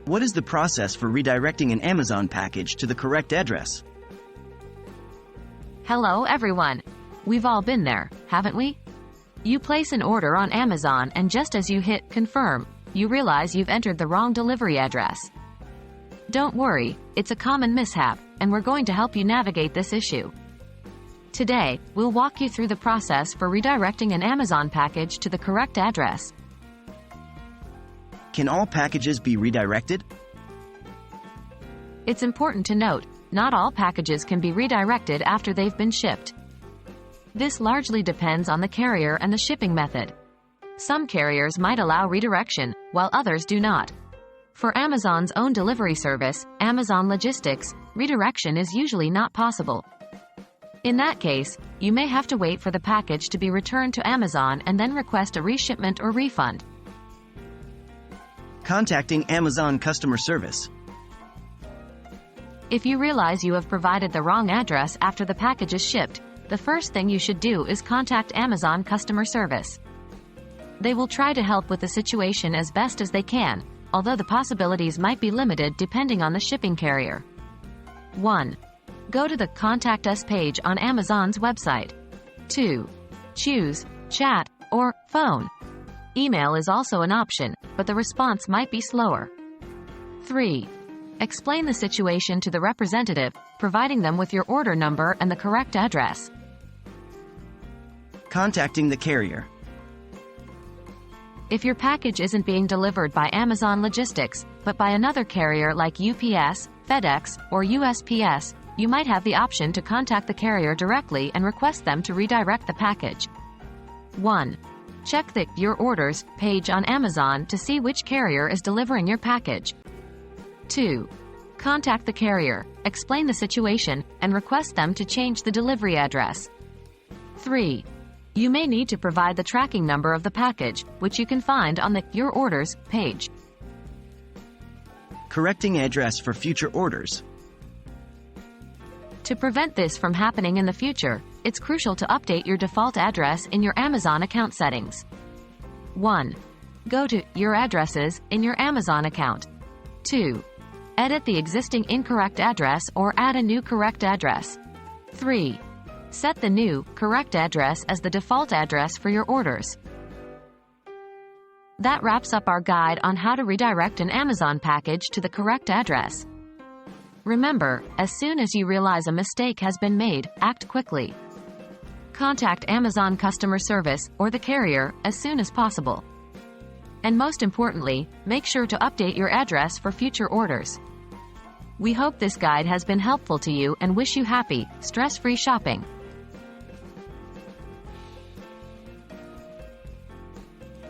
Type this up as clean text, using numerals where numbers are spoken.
What is the process for redirecting an Amazon package to the correct address? Hello everyone. We've all been there, haven't we? You place an order on Amazon and just as you hit confirm, you realize you've entered the wrong delivery address. Don't worry, it's a common mishap, and we're going to help you navigate this issue. Today, we'll walk you through the process for redirecting an Amazon package to the correct address. Can all packages be redirected? It's important to note, not all packages can be redirected after they've been shipped. This largely depends on the carrier and the shipping method. Some carriers might allow redirection, while others do not. For Amazon's own delivery service, Amazon Logistics, redirection is usually not possible. In that case, you may have to wait for the package to be returned to Amazon and then request a reshipment or refund. Contacting Amazon customer service. If you realize you have provided the wrong address after the package is shipped, the first thing you should do is contact Amazon customer service. They will try to help with the situation as best as they can, although the possibilities might be limited depending on the shipping carrier. 1. Go to the Contact Us page on Amazon's website. 2. Choose chat or phone. Email is also an option, but the response might be slower. 3. Explain the situation to the representative, providing them with your order number and the correct address. Contacting the carrier. If your package isn't being delivered by Amazon Logistics, but by another carrier like UPS, FedEx, or USPS, you might have the option to contact the carrier directly and request them to redirect the package. 1. Check the Your Orders page on Amazon to see which carrier is delivering your package. 2. Contact the carrier, explain the situation, and request them to change the delivery address. 3. You may need to provide the tracking number of the package, which you can find on the Your Orders page. Correcting address for future orders. To prevent this from happening in the future, it's crucial to update your default address in your Amazon account settings. 1. Go to Your Addresses in your Amazon account. 2. Edit the existing incorrect address or add a new correct address. 3. Set the new, correct address as the default address for your orders. That wraps up our guide on how to redirect an Amazon package to the correct address. Remember, as soon as you realize a mistake has been made, act quickly. Contact Amazon customer service or the carrier as soon as possible. And most importantly, make sure to update your address for future orders. We hope this guide has been helpful to you and wish you happy, stress-free shopping.